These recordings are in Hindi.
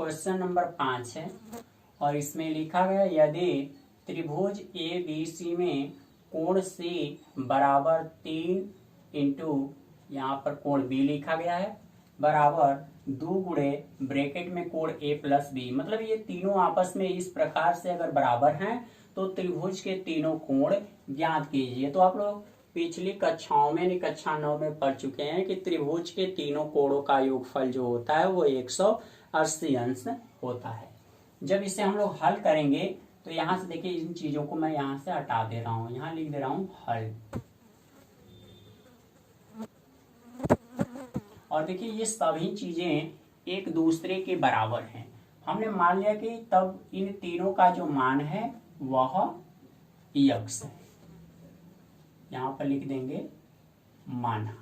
क्वेश्चन नंबर 5 है और इसमें लिखा गया यदि त्रिभुज ए बी सी में कोण सी बराबर 3 इंटू यहाँ पर कोण बी लिखा गया है बराबर 2 गुणे ब्रैकेट में कोण ए प्लस बी, मतलब ये तीनों आपस में इस प्रकार से अगर बराबर हैं तो त्रिभुज के तीनों कोण ज्ञात कीजिए। तो आप लोग पिछली कक्षाओं में यानी कक्षा 9 में पढ़ चुके हैं कि त्रिभुज के तीनों कोणों का योगफल जो होता है वो 180 अंश होता है। जब इसे हम लोग हल करेंगे तो यहाँ से देखिए इन चीजों को मैं यहाँ से हटा दे रहा हूँ, यहाँ लिख दे रहा हूँ हल। और देखिए ये सभी चीजें एक दूसरे के बराबर हैं। हमने मान लिया कि तब इन तीनों का जो मान है वह यक्स है, यहां पर लिख देंगे माना।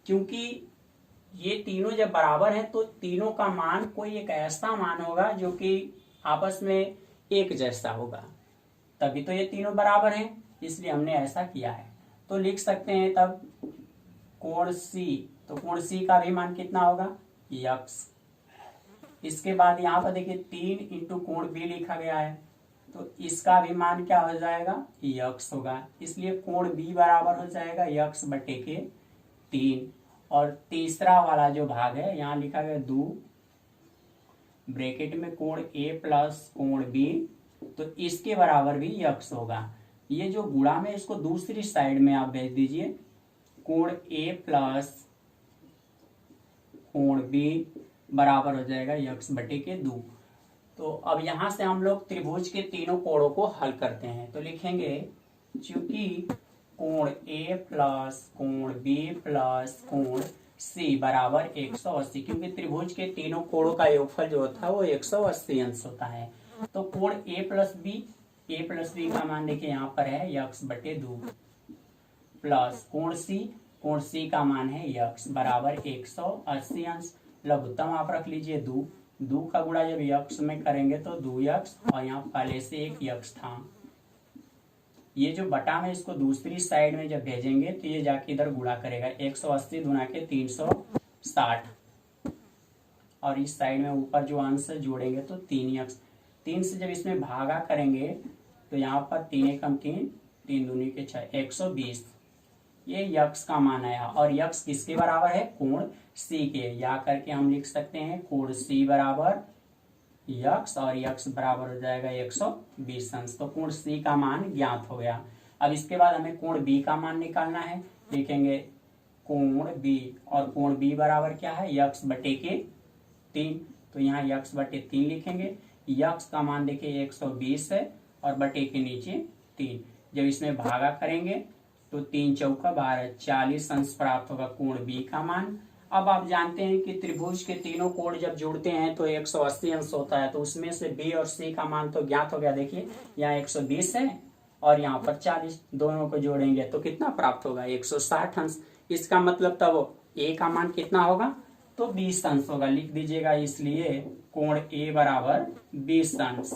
क्योंकि ये तीनों जब बराबर हैं तो तीनों का मान कोई एक ऐसा मान होगा जो कि आपस में एक जैसा होगा, तभी तो ये तीनों बराबर हैं, इसलिए हमने ऐसा किया है। तो लिख सकते हैं तब कोण सी, तो कोण सी का भी मान कितना होगा यक्स। इसके बाद यहाँ पर देखिए 3 इंटू कोण बी लिखा गया है तो इसका भी मान क्या हो जाएगा यक्स होगा, इसलिए कोण बी बराबर हो जाएगा यक्स बटे के 3। और तीसरा वाला जो भाग है यहाँ लिखा गया 2 ब्रैकेट में कोण ए प्लस कोण बी, तो इसके बराबर भी यक्स होगा। ये जो गुणा में इसको दूसरी साइड में आप भेज दीजिए, कोण ए प्लस कोण बी बराबर हो जाएगा यक्स बटे के 2। तो अब यहां से हम लोग त्रिभुज के तीनों कोणों को हल करते हैं। तो लिखेंगे चूंकि कोण ए प्लस कोण बी प्लस कोण सी बराबर 180, क्योंकि त्रिभुज के तीनों कोणों का योगफल जो होता है वो 180 अंश होता है। तो कोण ए प्लस बी का मान देखिए यहाँ पर है यक्स बटे 2 प्लस कोण सी का मान है यक्स बराबर 180 अंश। लघुत्तम आप रख लीजिए 2 का गुणा जब यक्स में करेंगे तो 2x, और यहाँ पहले से एक यक्स था। ये जो बटा में इसको दूसरी साइड में जब भेजेंगे तो ये जाके इधर गुणा करेगा 180 गुणा के 360, और इस साइड में ऊपर जो अंश जोड़ेंगे तो 3x। 3 से जब इसमें भागा करेंगे तो यहाँ पर 3 एकम 3, 3 दूनी के 6, 120 ये यक्स का मान आया। और यक्स किसके बराबर है कोण सी के, या करके हम लिख सकते हैं कोण सी बराबर यक्स और यक्स बराबर हो जाएगा 120 अंश। तो कोण सी का मान ज्ञात हो गया। अब इसके बाद हमें कोण बी का मान निकालना है। लिखेंगे कोण बी, और कोण बी बराबर क्या है यक्स बटे के 3, तो यहाँ यक्स बटे 3 लिखेंगे। यक्स का मान देखिए 120 है और बटे के नीचे 3, जब इसमें भागा करेंगे तो 3 चौका 12, 40 अंश प्राप्त होगा कोण बी का मान। अब आप जानते हैं कि त्रिभुज के तीनों कोण जब जुड़ते हैं तो 180 अंश होता है, तो उसमें से बी और सी का मान तो ज्ञात हो गया। देखिए यहाँ 120 है और यहाँ पर 40, दोनों को जोड़ेंगे तो कितना प्राप्त होगा 160 अंश। इसका मतलब तब ए का मान कितना होगा तो 20 अंश होगा, लिख दीजिएगा। इसलिए कोण ए बराबर 20 अंश।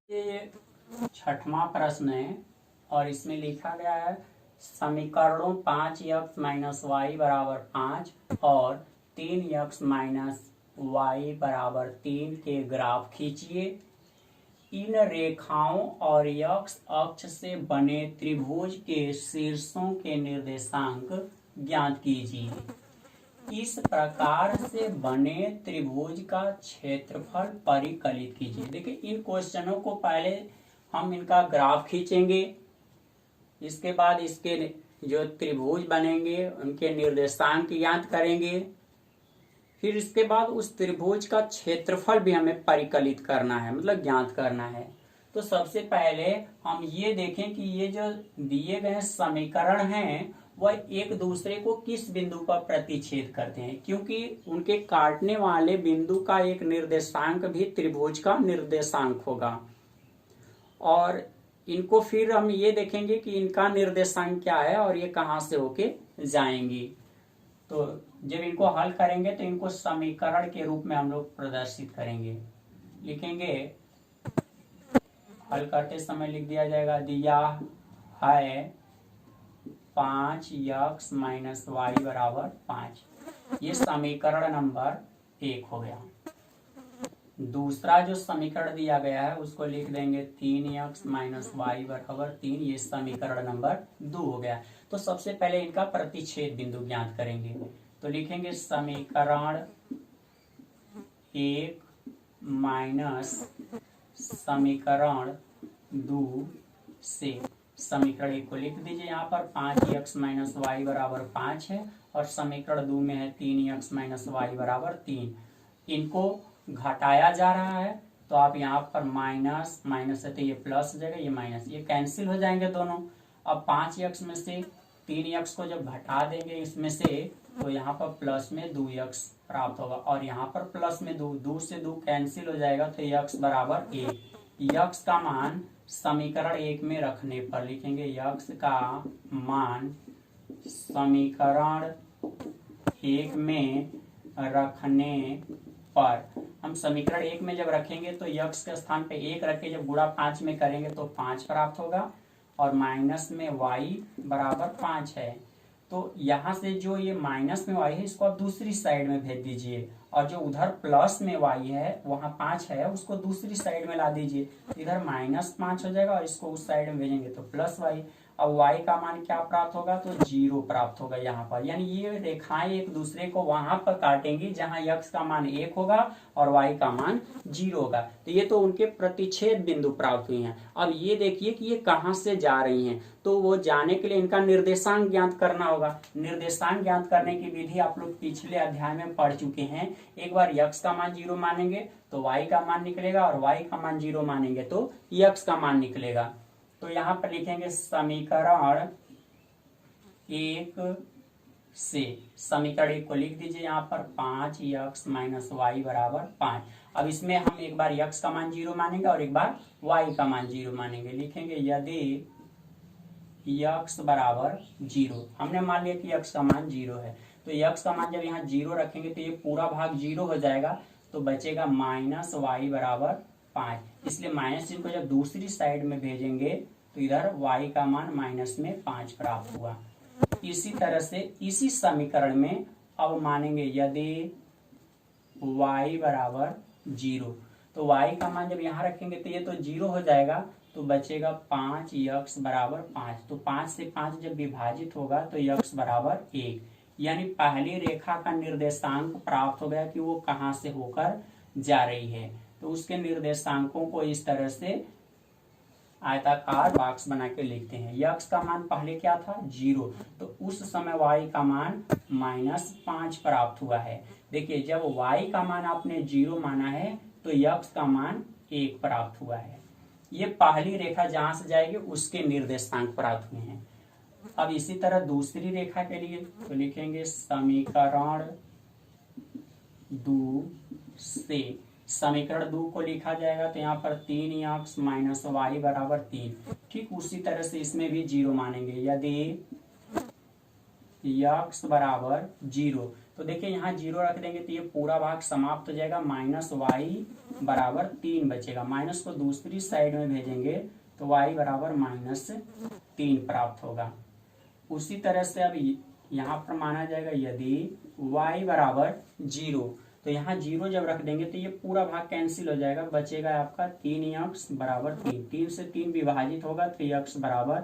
ये 6वां प्रश्न है और इसमें लिखा गया है समीकरणों 5x माइनस वाई बराबर 5 और 3x माइनस वाई बराबर 3 के ग्राफ खींचिए। इन रेखाओं और x अक्ष से बने त्रिभुज के शीर्षों के निर्देशांक ज्ञात कीजिए। इस प्रकार से बने त्रिभुज का क्षेत्रफल परिकलित कीजिए। देखिए इन क्वेश्चनों को पहले हम इनका ग्राफ खींचेंगे, इसके बाद इसके जो त्रिभुज बनेंगे उनके निर्देशांक ज्ञात करेंगे, फिर इसके बाद उस त्रिभुज का क्षेत्रफल भी हमें परिकलित करना है, मतलब ज्ञात करना है। तो सबसे पहले हम ये देखें कि ये जो दिए गए समीकरण हैं वह एक दूसरे को किस बिंदु पर प्रतिच्छेद करते हैं, क्योंकि उनके काटने वाले बिंदु का एक निर्देशांक भी त्रिभुज का निर्देशांक होगा। और इनको फिर हम ये देखेंगे कि इनका निर्देशांक क्या है और ये कहां से होके जाएंगी। तो जब इनको हल करेंगे तो इनको समीकरण के रूप में हम लोग प्रदर्शित करेंगे। लिखेंगे, हल करते समय लिख दिया जाएगा, दिया है 5x माइनस वाई बराबर 5। ये समीकरण नंबर 1 हो गया। दूसरा जो समीकरण दिया गया है उसको लिख देंगे 3x माइनस वाई बराबर 3, ये समीकरण नंबर 2 हो गया। तो सबसे पहले इनका प्रतिच्छेद बिंदु ज्ञात करेंगे, तो लिखेंगे समीकरण 1 माइनस समीकरण 2 से समीकरण 1 को लिख दीजिए यहाँ पर 5x माइनस वाई बराबर 5 है, और समीकरण 2 में है 3x माइनस वाई बराबर 3। इनको घटाया जा रहा है तो आप यहाँ पर माइनस माइनस है तो ये प्लस हो जाएगा, ये माइनस, ये कैंसिल हो जाएंगे दोनों। अब 5x में से 3x को जब घटा देंगे इसमें से, तो यहाँ पर प्लस में 2x प्राप्त होगा, और यहाँ पर प्लस में 2 से 2 कैंसिल हो जाएगा, तो x बराबर 1। x का मान समीकरण 1 में रखने पर लिखेंगे x का मान समीकरण 1 में रखने पर, हम समीकरण 1 में जब रखेंगे तो x के स्थान पे 1 रख के जब गुणा 5 में करेंगे तो 5 प्राप्त होगा, और माइनस में y बराबर 5 है। तो यहाँ से जो ये माइनस में y है इसको आप दूसरी साइड में भेज दीजिए, और जो उधर प्लस में y है वहाँ 5 है उसको दूसरी साइड में ला दीजिए, इधर -5 हो जाएगा और इसको उस साइड में भेजेंगे तो प्लस y। अब y का मान क्या प्राप्त होगा, तो 0 प्राप्त होगा यहाँ पर। यानी ये रेखाएं एक दूसरे को वहां पर काटेंगी जहां x का मान 1 होगा और y का मान 0 होगा। तो ये तो उनके प्रतिच्छेद बिंदु प्राप्त हुए हैं। अब ये देखिए कि ये कहां से जा रही हैं, तो वो जाने के लिए इनका निर्देशांक ज्ञात करना होगा। निर्देशांक ज्ञात करने की विधि आप लोग पिछले अध्याय में पढ़ चुके हैं। एक बार x का मान 0 मानेंगे तो y का मान निकलेगा, और y का मान 0 मानेंगे तो x का मान निकलेगा। तो यहाँ पर लिखेंगे समीकरण 1 से, समीकरण 1 को लिख दीजिए यहाँ पर 5x माइनस वाई बराबर 5। अब इसमें हम एक बार x का मान 0 मानेंगे और एक बार y का मान 0 मानेंगे। लिखेंगे यदि x बराबर 0, हमने मान लिया कि x का मान 0 है, तो x का मान जब यहाँ 0 रखेंगे तो ये पूरा भाग 0 हो जाएगा, तो बचेगा माइनस वाई बराबर 5। इसलिए माइनस चिन्ह को जब दूसरी साइड में भेजेंगे तो इधर y का मान माइनस में 5 प्राप्त हुआ। इसी तरह से इसी समीकरण में अब मानेंगे यदि y बराबर 0, तो y का मान जब यहाँ रखेंगे तो ये तो 0 हो जाएगा, तो बचेगा 5x बराबर 5। तो 5 से 5 जब विभाजित होगा तो x बराबर 1। यानी पहली रेखा का निर्देशांक प्राप्त हो गया कि वो कहाँ से होकर जा रही है। तो उसके निर्देशांकों को इस तरह से आयताकार बॉक्स बना के लिखते हैं। x का मान पहले क्या था, 0, तो उस समय y का मान -5 प्राप्त हुआ है। देखिए जब y का मान आपने 0 माना है तो x का मान 1 प्राप्त हुआ है। ये पहली रेखा जहां से जाएगी उसके निर्देशांक प्राप्त हुए हैं। अब इसी तरह दूसरी रेखा के लिए तो लिखेंगे समीकरण 2 से, समीकरण 2 को लिखा जाएगा तो यहाँ पर 3x माइनस वाई बराबर 3। ठीक उसी तरह से इसमें भी 0 मानेंगे। यदि x बराबर 0, तो देखिए यहाँ 0 रख देंगे तो ये पूरा भाग समाप्त हो जाएगा, माइनस वाई बराबर 3 बचेगा। माइनस को दूसरी साइड में भेजेंगे तो y बराबर -3 प्राप्त होगा। उसी तरह से अब यहाँ पर माना जाएगा यदि y बराबर 0, तो यहाँ 0 जब रख देंगे तो ये पूरा भाग कैंसिल हो जाएगा, बचेगा आपका 3x बराबर 3। 3 से 3 विभाजित होगा तो x बराबर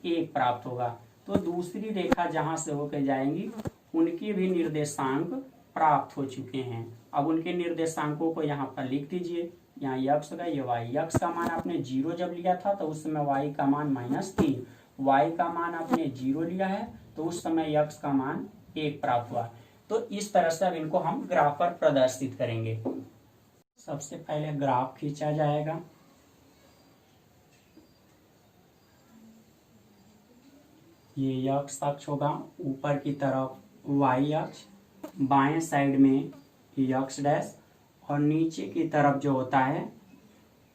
1 प्राप्त होगा। तो दूसरी रेखा जहां से होकर जाएंगी उनके भी निर्देशांक प्राप्त हो चुके हैं। अब उनके निर्देशांकों को यहाँ पर लिख दीजिए। यहाँ x होगा, ये y। x का मान आपने 0 जब लिया था तो उस समय y का मान -3, y का मान आपने 0 लिया है तो उस समय x का मान 1 प्राप्त हुआ। तो इस तरह से अब इनको हम ग्राफ पर प्रदर्शित करेंगे। सबसे पहले ग्राफ खींचा जाएगा। ये x अक्ष होगा, ऊपर की तरफ y अक्ष, बाएं साइड में x डैश, और नीचे की तरफ जो होता है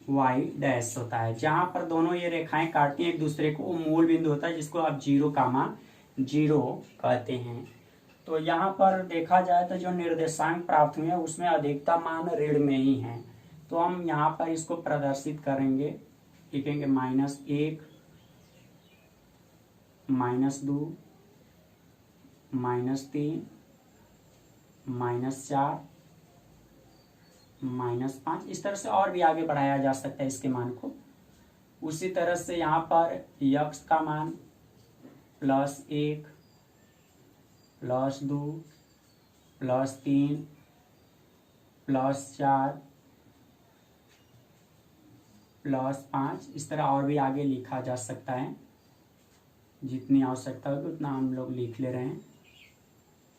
y डैश होता है। जहां पर दोनों ये रेखाएं काटती हैं एक दूसरे को, वो मूल बिंदु होता है जिसको आप 0, कहते हैं। तो यहाँ पर देखा जाए तो जो निर्देशांक प्राप्त हुए हैं उसमें अधिकतम मान ऋण में ही है। तो हम यहाँ पर इसको प्रदर्शित करेंगे। लिखेंगे -1, -2, -3, -4 -5, इस तरह से और भी आगे बढ़ाया जा सकता है इसके मान को। उसी तरह से यहाँ पर यक्स का मान +1 +2 +3 +4 +5, इस तरह और भी आगे लिखा जा सकता है। जितनी आवश्यकता होगी उतना हम लोग लिख ले रहे हैं।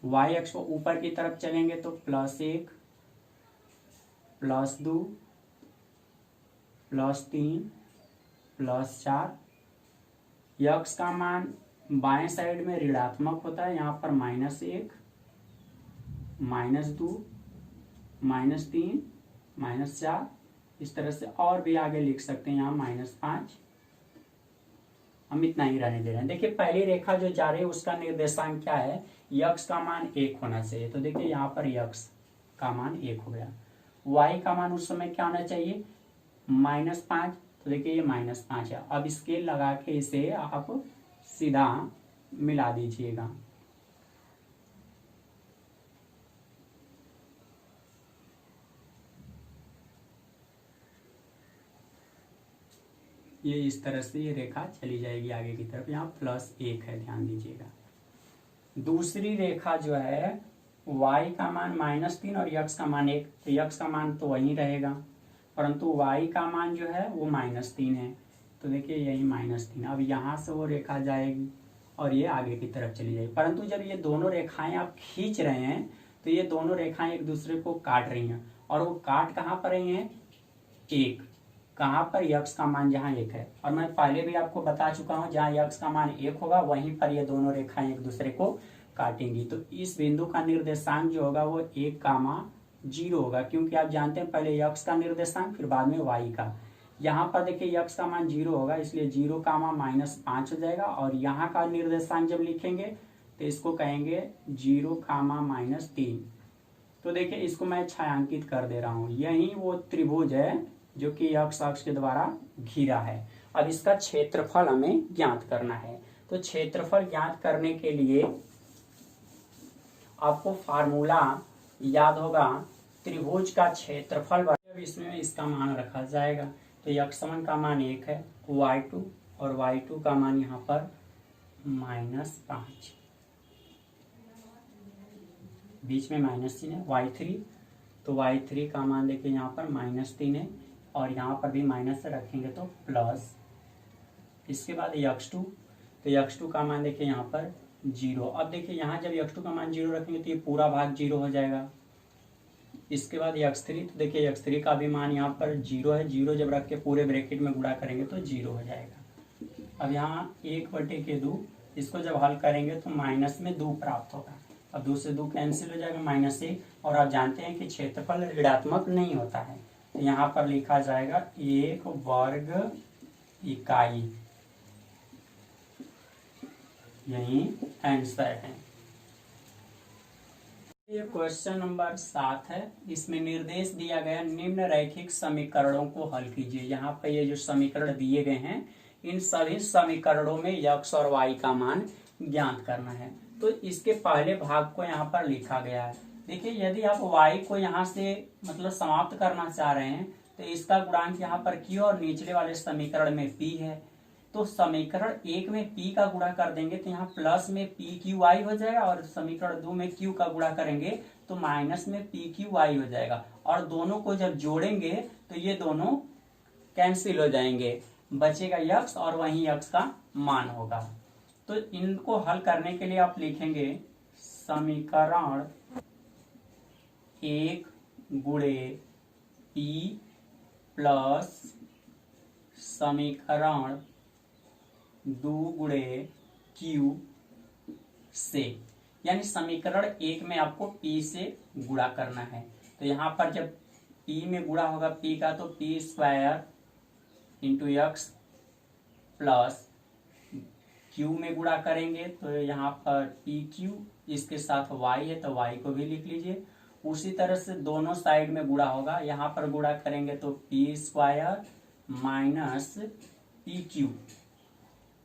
वाई अक्ष को ऊपर की तरफ चलेंगे तो +1 +2 +3 +4। यक्स का मान बाएं साइड में ऋणात्मक होता है, यहाँ पर -1 -2 -3 -4, इस तरह से और भी आगे लिख सकते हैं। यहाँ -5, हम इतना ही रहने दे रहे हैं। देखिए पहली रेखा जो जा रही है उसका निर्देशांक क्या है, यक्स का मान 1 होना चाहिए। तो देखिए यहाँ पर यक्स का मान 1 हो गया। वाई का मान उस समय क्या होना चाहिए, -5, तो देखिए ये -5 है। अब स्केल लगा के इसे आप सीधा मिला दीजिएगा। ये इस तरह से ये रेखा चली जाएगी आगे की तरफ। यहाँ +1 है, ध्यान दीजिएगा। दूसरी रेखा जो है y का मान -3 और यक्स का मान 1, तो यक्स का मान तो वही रहेगा, परंतु y का मान जो है वो -3 है। तो देखिए यही -3, अब यहाँ से वो रेखा जाएगी और ये आगे की तरफ चली जाएगी। परंतु जब ये दोनों रेखाएं आप खींच रहे हैं तो ये दोनों रेखाएं एक दूसरे को काट रही हैं, और वो काट कहाँ पर रही हैं, 1, कहाँ पर, यक्स का मान जहाँ 1 है। और मैं पहले भी आपको बता चुका हूँ जहाँ यक्स का मान 1 होगा वहीं पर ये दोनों रेखाएं एक दूसरे को काटेंगी। तो इस बिंदु का निर्देशांक जो होगा वो 1, 0 होगा, क्योंकि आप जानते हैं पहले यक्स का निर्देशांक फिर बाद में वाई का। यहाँ पर देखिए यक्स का मान 0 होगा, इसलिए 0, -5 हो जाएगा। और यहाँ का निर्देशांक जब लिखेंगे तो इसको कहेंगे 0, -3। तो देखिए इसको मैं छायांकित कर दे रहा हूँ। यही वो त्रिभुज है जो कि यक्स अक्ष के द्वारा घिरा है। अब इसका क्षेत्रफल हमें ज्ञात करना है। तो क्षेत्रफल ज्ञात करने के लिए आपको फार्मूला याद होगा, त्रिभुज का क्षेत्रफल। अब इसमें इसका मान रखा जाएगा। तो यक्स1 का मान 1 है, y2, और y2 का मान यहाँ पर -5, बीच में -3 है। y3, तो y3 का मान देखिए यहाँ पर -3 है, और यहाँ पर भी माइनस रखेंगे तो प्लस। इसके बाद यक्स2, तो यक्स2 का मान देखिए यहाँ पर 0। अब देखिए यहाँ जब यक्स2 का मान 0 रखेंगे तो ये पूरा भाग 0 हो जाएगा। इसके बाद यक्स3, तो देखिए यक्स3 का भी मान यहाँ पर 0 है। 0 जब रख के पूरे ब्रैकेट में गुणा करेंगे तो 0 हो जाएगा। अब यहाँ 1/2, इसको जब हल करेंगे तो -2 प्राप्त होगा। अब 2 से 2 कैंसिल हो जाएगा, -1। और आप जानते हैं कि क्षेत्रफल ऋणात्मक नहीं होता है, तो यहाँ पर लिखा जाएगा 1 वर्ग इकाई। यही आंसर है। ये क्वेश्चन नंबर 7 है। इसमें निर्देश दिया गया निम्न रैखिक समीकरणों को हल कीजिए। यहाँ पे ये जो समीकरण दिए गए हैं इन सभी समीकरणों में यक्स और वाई का मान ज्ञात करना है। तो इसके पहले भाग को यहाँ पर लिखा गया है। देखिए यदि आप वाई को यहाँ से मतलब समाप्त करना चाह रहे हैं तो इसका गुणांक यहाँ पर q और निचले वाले समीकरण में p है। तो समीकरण 1 में p का गुणा कर देंगे तो यहाँ प्लस में p q y हो जाएगा, और समीकरण 2 में q का गुणा करेंगे तो माइनस में p q y हो जाएगा। और दोनों को जब जोड़ेंगे तो ये दोनों कैंसिल हो जाएंगे, बचेगा यक्स और वहीं यक्स का मान होगा। तो इनको हल करने के लिए आप लिखेंगे समीकरण 1 गुणे p प्लस समीकरण 2 गुणे q से, यानी समीकरण 1 में आपको p से गुणा करना है। तो यहाँ पर जब p में गुणा होगा p का तो p² into x plus q में गुणा करेंगे तो यहाँ पर pq, इसके साथ y है तो y को भी लिख लीजिए। उसी तरह से दोनों साइड में गुणा होगा, यहाँ पर गुणा करेंगे तो p² माइनस pq।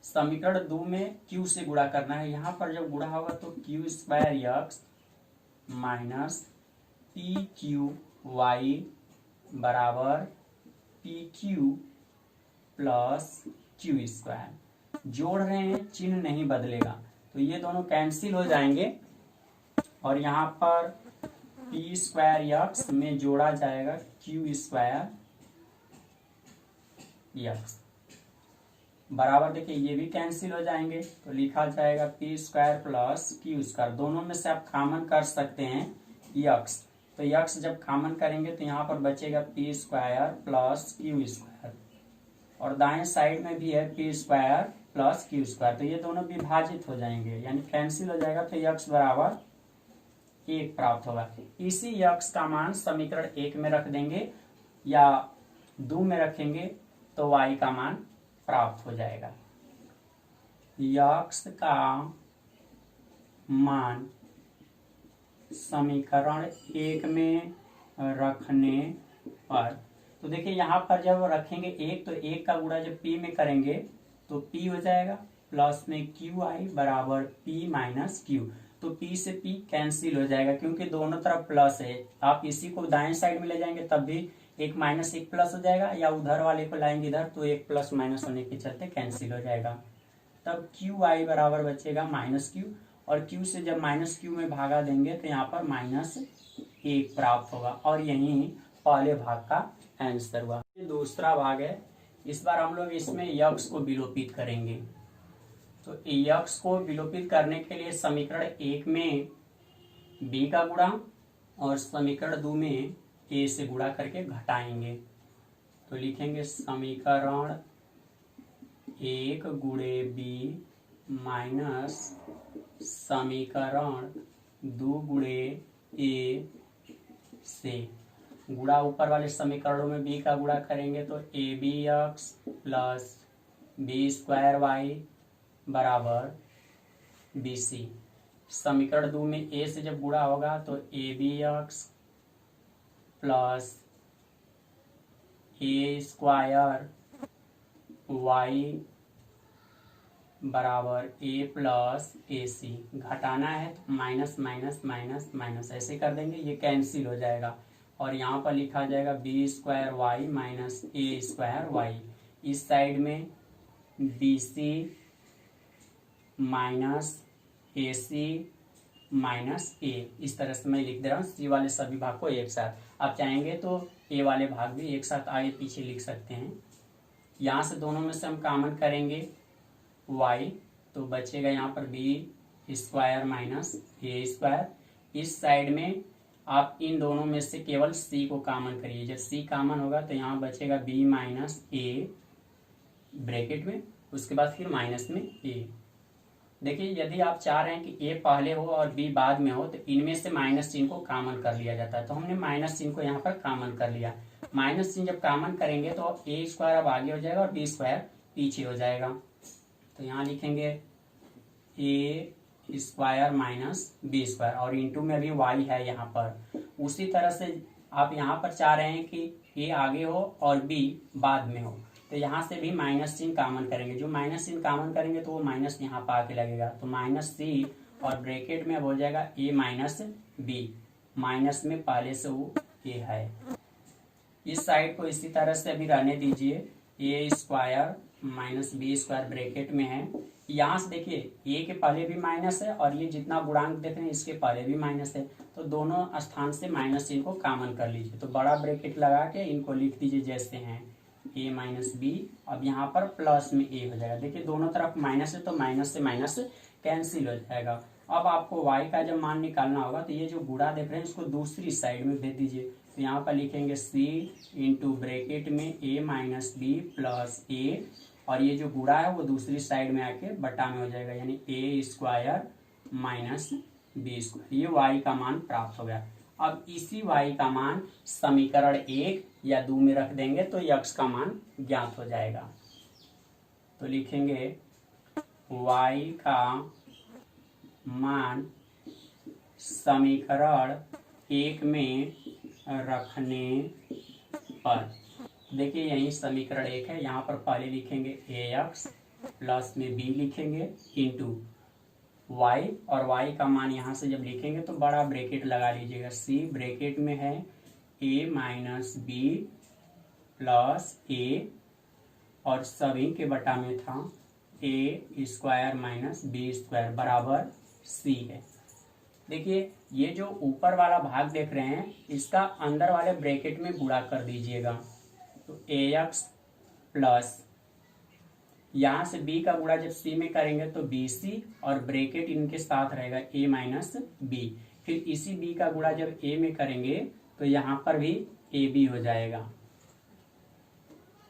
समीकरण 2 में q से गुणा करना है, यहाँ पर जब गुणा होगा तो q² x minus p q y बराबर p q plus q square. जोड़ रहे हैं, चिन्ह नहीं बदलेगा, तो ये दोनों कैंसिल हो जाएंगे और यहाँ पर पी स्क्वायर यक्स में जोड़ा जाएगा क्यू स्क्वायर यक्स बराबर, देखिए ये भी कैंसिल हो जाएंगे तो लिखा जाएगा P square plus q square. दोनों में से आप कॉमन कर सकते हैं यक्स, तो यक्स जब कॉमन करेंगे तो यहाँ पर बचेगा P square plus q square और दाएं साइड में भी है P square plus q square, तो ये दोनों विभाजित हो जाएंगे यानी कैंसिल हो जाएगा, तो यक्स बराबर 1 प्राप्त होगा। इसी यक्स का मान समीकरण 1 में रख देंगे या 2 में रखेंगे तो y का मान प्राप्त हो जाएगा। यक्स का मान समीकरण 1 में रखने पर, तो देखिए यहाँ पर जब रखेंगे 1 तो 1 का गुणा जब p में करेंगे तो p हो जाएगा प्लस में क्यू आई बराबर p माइनस क्यू, तो p से p कैंसिल हो जाएगा क्योंकि दोनों तरफ प्लस है। आप इसी को दाएं साइड में ले जाएंगे तब भी 1 माइनस 1 प्लस हो जाएगा, या उधर वाले को लाएंगे इधर तो 1 प्लस माइनस होने के चलते कैंसिल हो जाएगा। तब क्यू आई बराबर बचेगा माइनस क्यू और क्यू से जब माइनस क्यू में भागा देंगे तो यहाँ पर -1 प्राप्त होगा और यही पहले भाग का आंसर हुआ। ये दूसरा भाग है, इस बार हम लोग इसमें यक्स को विलोपित करेंगे। तो यक्स को विलोपित करने के लिए समीकरण 1 में b का गुणा और समीकरण 2 में a से गुणा करके घटाएंगे, तो लिखेंगे समीकरण 1 गुणे b माइनस समीकरण 2 गुणे a से गुणा ऊपर वाले समीकरणों में b का गुणा करेंगे तो a b x plus b square y बराबर बी सी। समीकरण 2 में a से जब गुणा होगा तो a b x plus a square y बराबर ए प्लस ए सी। घटाना है तो माइनस माइनस माइनस माइनस ऐसे कर देंगे, ये कैंसिल हो जाएगा और यहाँ पर लिखा जाएगा बी स्क्वायर वाई माइनस ए स्क्वायर वाई। इस साइड में बी सी माइनस ए सी माइनस ए, इस तरह से मैं लिख दे रहा हूँ सी वाले सभी भाग को एक साथ। आप चाहेंगे तो ए वाले भाग भी एक साथ आगे पीछे लिख सकते हैं। यहाँ से दोनों में से हम कॉमन करेंगे y, तो बचेगा यहाँ पर बी स्क्वायर माइनस ए स्क्वायर। इस साइड में आप इन दोनों में से केवल c को कॉमन करिए, जब c कॉमन होगा तो यहाँ बचेगा b माइनस ए ब्रैकेट में, उसके बाद फिर माइनस में a। देखिए यदि आप चाह रहे हैं कि a पहले हो और b बाद में हो तो इनमें से माइनस चिन्ह को कॉमन कर लिया जाता है, तो हमने माइनस चिन्ह को यहाँ पर कॉमन कर लिया। माइनस चिन्ह जब कॉमन करेंगे तो ए स्क्वायर अब आगे हो जाएगा और बी स्क्वायर पीछे हो जाएगा, तो यहाँ लिखेंगे ए स्क्वायर माइनस बी स्क्वायर और इंटू में भी y है यहाँ पर। उसी तरह से आप यहाँ पर चाह रहे हैं कि a आगे हो और b बाद में हो, तो यहाँ से भी माइनस चिन्ह कॉमन करेंगे। जो माइनस चिन्ह कॉमन करेंगे तो वो माइनस यहाँ पर आके लगेगा, तो माइनस सी और ब्रैकेट में हो जाएगा a माइनस बी। माइनस में पहले से वो a है। इस साइड को इसी तरह से अभी रहने दीजिए, a square minus b square bracket में है। यहाँ से देखिए ए के पहले भी माइनस है और ये जितना गुणांक देख रहे हैं इसके पहले भी माइनस है, तो दोनों स्थान से माइनस इनको कॉमन कर लीजिए। तो बड़ा ब्रैकेट लगा के इनको लिख दीजिए जैसे हैं ए माइनस बी, अब यहाँ पर प्लस में ए हो जाएगा। देखिए दोनों तरफ माइनस है तो माइनस से माइनस कैंसिल हो जाएगा। अब आपको y का जब मान निकालना होगा तो ये जो गुणा देख रहे हैं इसको दूसरी साइड में भेज दीजिए, तो यहाँ पर लिखेंगे c इंटू ब्रैकेट में a minus b plus a, और ये जो गुणा है वो दूसरी साइड में आके बटा में हो जाएगा, यानी ए स्क्वायर माइनस बी स्क्वायर। ये y का मान प्राप्त हो गया। अब इसी y का मान समीकरण 1 या 2 में रख देंगे तो x का मान ज्ञात हो जाएगा। तो लिखेंगे y का मान समीकरण 1 में रखने पर, देखिए यही समीकरण 1 है, यहाँ पर पहले लिखेंगे ax प्लस में b लिखेंगे इंटू y, और y का मान यहाँ से जब लिखेंगे तो बड़ा ब्रैकेट लगा लीजिएगा, c ब्रैकेट में है a minus b plus a, और सभी के बटा में था a square minus b square बराबर c है। देखिए ये जो ऊपर वाला भाग देख रहे हैं इसका अंदर वाले ब्रैकेट में गुणा कर दीजिएगा, तो ax प्लस यहाँ से b का गुणा जब c में करेंगे तो bc, और ब्रैकेट इनके साथ रहेगा a माइनस b, फिर इसी b का गुणा जब a में करेंगे तो यहाँ पर भी ab हो जाएगा,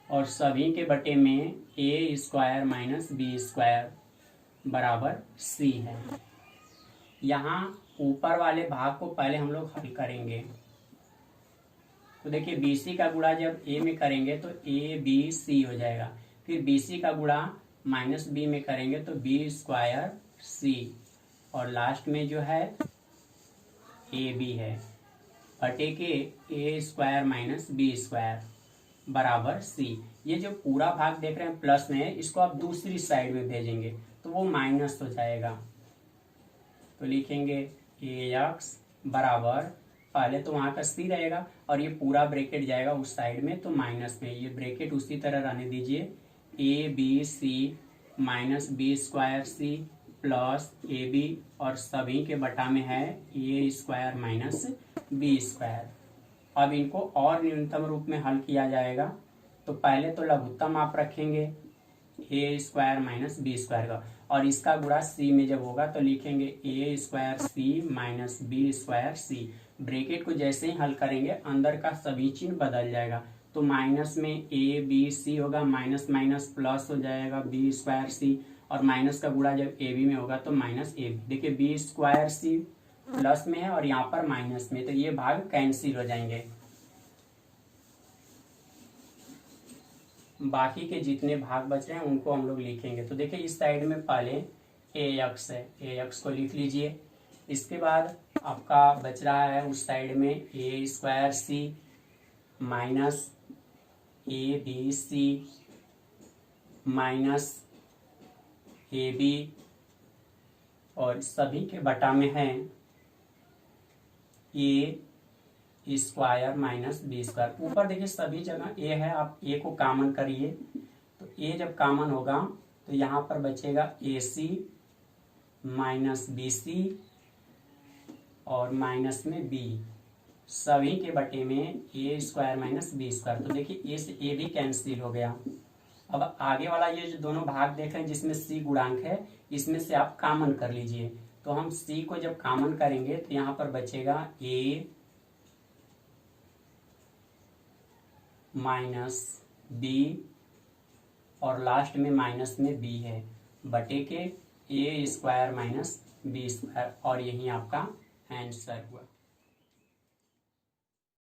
और सभी के बटे में a square minus b square बराबर c है। यहाँ ऊपर वाले भाग को पहले हम लोग हल करेंगे, तो देखिए bc का गुणा जब a में करेंगे तो abc हो जाएगा, फिर bc का गुणा माइनस b में करेंगे तो b स्क्वायर c, और लास्ट में जो है ab है, बटे के a square minus b square बराबर c। ये जो पूरा भाग देख रहे हैं प्लस में है, इसको आप दूसरी साइड में भेजेंगे तो वो माइनस हो जाएगा, तो लिखेंगे ax बराबर, पहले तो वहां का c रहेगा और ये पूरा ब्रैकेट जाएगा उस साइड में तो माइनस में, ये ब्रैकेट उसी तरह रहने दीजिए, a b c minus b square c plus a b, और सभी के बटा में है a square minus b square. अब इनको और न्यूनतम रूप में हल किया जाएगा, तो पहले तो लघुत्तम आप रखेंगे a square minus b square का, और इसका गुणा c में जब होगा तो लिखेंगे a square c minus b square c. Bracket को जैसे ही हल करेंगे अंदर का सभी चिन्ह बदल जाएगा, तो माइनस में a बी सी होगा, माइनस माइनस प्लस हो जाएगा बी स्क्वायर सी, और माइनस का गुणा जब ए बी में होगा तो माइनस ए बी। देखिए बी स्क्वायर सी प्लस में है और यहाँ पर माइनस में, तो ये भाग कैंसिल हो जाएंगे। बाकी के जितने भाग बच रहे हैं उनको हम लोग लिखेंगे, तो देखिए इस साइड में पहले ax है, ax को लिख लीजिए। इसके बाद आपका बच रहा है उस साइड में a square c minus a b c minus a b, और सभी के बटा में है a square minus b square. ऊपर देखिए सभी जगह ए है, आप ए को कॉमन करिए, तो ए जब कॉमन होगा तो यहाँ पर बचेगा ए सी माइनस बी सी और माइनस में बी, सभी के बटे में ए स्क्वायर माइनस बी स्क्वायर। तो देखिए ए से ए भी कैंसिल हो गया। अब आगे वाला ये जो दोनों भाग देख रहे हैं जिसमें सी गुणांक है, इसमें से आप कॉमन कर लीजिए, तो हम सी को जब कॉमन करेंगे तो यहाँ पर बचेगा ए माइनस बी, और लास्ट में माइनस में बी है, बटे के ए स्क्वायर माइनस बी स्क्वायर, और यही आपका आंसर हुआ।